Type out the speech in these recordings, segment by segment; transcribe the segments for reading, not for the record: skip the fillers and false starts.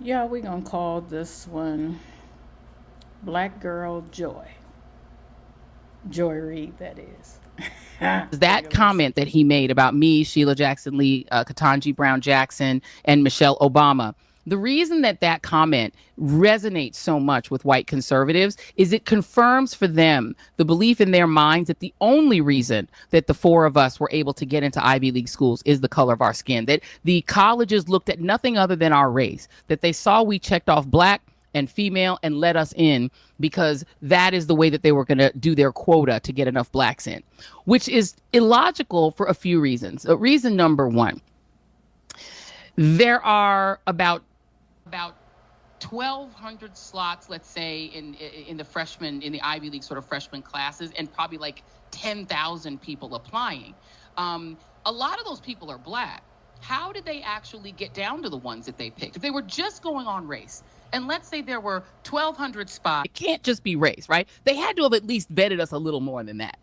Yeah, we're gonna call this one Black Girl Joy. Joy Reid, that is. For That your list. comment that he made about me, Sheila Jackson Lee, Ketanji Brown Jackson, and Michelle Obama. The reason that that comment resonates so much with white conservatives is it confirms for them the belief in their minds that the only reason that the four of us were able to get into Ivy League schools is the color of our skin, that the colleges looked at nothing other than our race, that they saw we checked off black and female and let us in because that is the way that they were going to do their quota to get enough blacks in, which is illogical for a few reasons. Reason number one, there are about 1,200 slots, let's say, in the freshman, in the Ivy League sort of freshman classes, and probably like 10,000 people applying. A lot of those people are black. How did they actually get down to the ones that they picked? If they were just going on race, and let's say there were 1,200 spots, it can't just be race, right? They had to have at least vetted us a little more than that.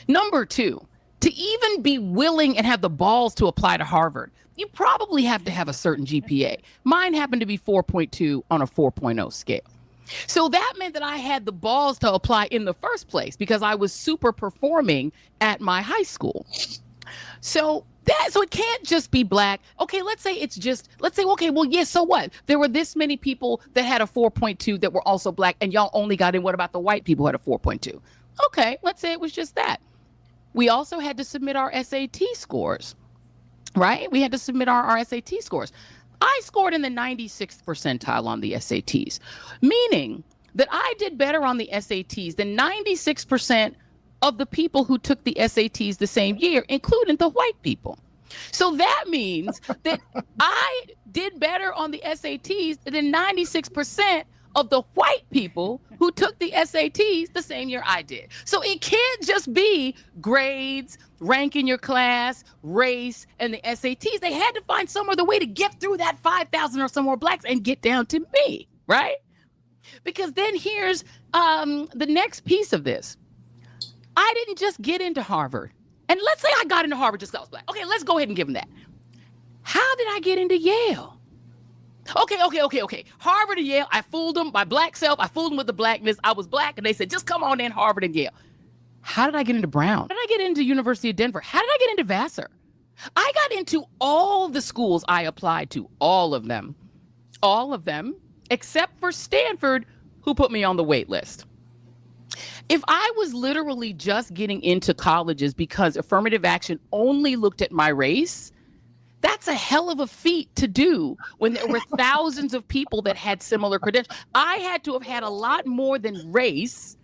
Number two, to even be willing and have the balls to apply to Harvard, you probably have to have a certain GPA. Mine happened to be 4.2 on a 4.0 scale. So that meant that I had the balls to apply in the first place because I was super performing at my high school. So it can't just be black. Okay, let's say okay, well, yes, so what? There were this many people that had a 4.2 that were also black and y'all only got in. What about the white people who had a 4.2? Okay, let's say it was just that. We also had to submit our SAT scores, right? We had to submit our SAT scores. I scored in the 96th percentile on the SATs, meaning that I did better on the SATs than 96% of the people who took the SATs the same year, including the white people. So that means that I did better on the SATs than 96% of the white people who took the SATs the same year I did. So it can't just be grades, rank in your class, race, and the SATs. They had to find some other way to get through that 5,000 or some more blacks and get down to me, right? Because then here's the next piece of this. I didn't just get into Harvard. And let's say I got into Harvard just because I was black. Okay, let's go ahead and give them that. How did I get into Yale? Okay. Harvard and Yale, I fooled them, my black self, I fooled them with the blackness. I was black, and they said, just come on in, Harvard and Yale. How did I get into Brown? How did I get into University of Denver? How did I get into Vassar? I got into all the schools I applied to, all of them, except for Stanford, who put me on the wait list. If I was literally just getting into colleges because affirmative action only looked at my race, that's a hell of a feat to do when there were thousands of people that had similar credentials. I had to have had a lot more than race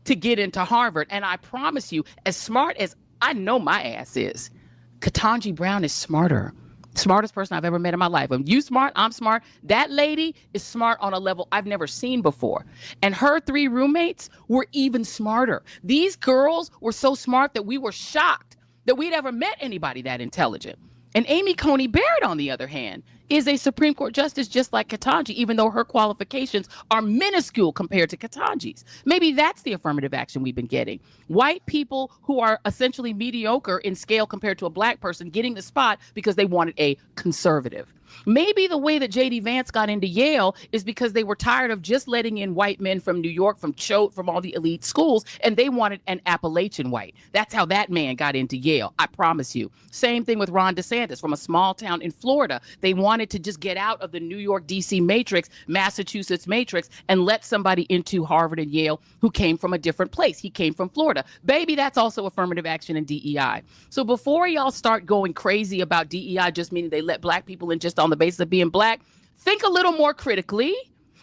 to get into Harvard. And I promise you, as smart as I know my ass is, Ketanji Brown is smarter. Smartest person I've ever met in my life. When you smart, I'm smart. That lady is smart on a level I've never seen before. And her three roommates were even smarter. These girls were so smart that we were shocked that we'd ever met anybody that intelligent. And Amy Coney Barrett, on the other hand, is a Supreme Court justice just like Ketanji, even though her qualifications are minuscule compared to Ketanji's. Maybe that's the affirmative action we've been getting. White people who are essentially mediocre in scale compared to a black person getting the spot because they wanted a conservative. Maybe the way that J.D. Vance got into Yale is because they were tired of just letting in white men from New York, from Choate, from all the elite schools, and they wanted an Appalachian white. That's how that man got into Yale, I promise you. Same thing with Ron DeSantis from a small town in Florida. They wanted to just get out of the New York, D.C. matrix, Massachusetts matrix, and let somebody into Harvard and Yale who came from a different place. He came from Florida. Baby, that's also affirmative action and DEI. So before y'all start going crazy about DEI just meaning they let black people in just on the basis of being black, think a little more critically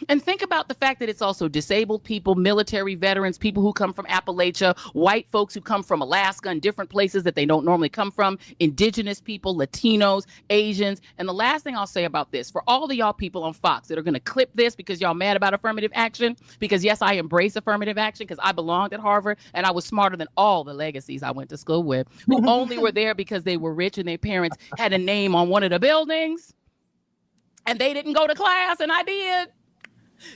and think about the fact that it's also disabled people, military veterans, people who come from Appalachia, white folks who come from Alaska and different places that they don't normally come from, indigenous people, Latinos, Asians. And the last thing I'll say about this, for all of y'all people on Fox that are going to clip this because y'all mad about affirmative action, because yes, I embrace affirmative action because I belonged at Harvard and I was smarter than all the legacies I went to school with, who only were there because they were rich and their parents had a name on one of the buildings and they didn't go to class and I did.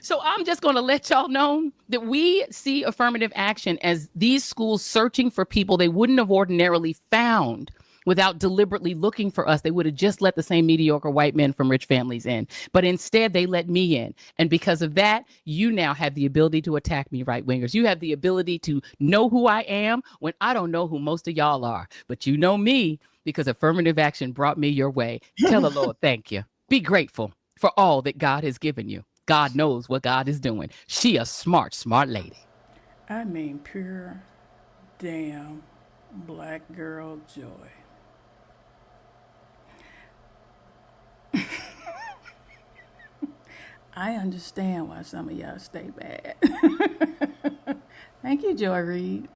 So I'm just going to let y'all know that we see affirmative action as these schools searching for people they wouldn't have ordinarily found Without deliberately looking for us, they would have just let the same mediocre white men from rich families in. But instead, they let me in. And because of that, you now have the ability to attack me, right wingers. You have the ability to know who I am when I don't know who most of y'all are. But you know me because affirmative action brought me your way. Tell the Lord, thank you. Be grateful for all that God has given you. God knows what God is doing. She a smart, smart lady. I mean, pure damn black girl joy. I understand why some of y'all stay bad. Thank you, Joy Reid.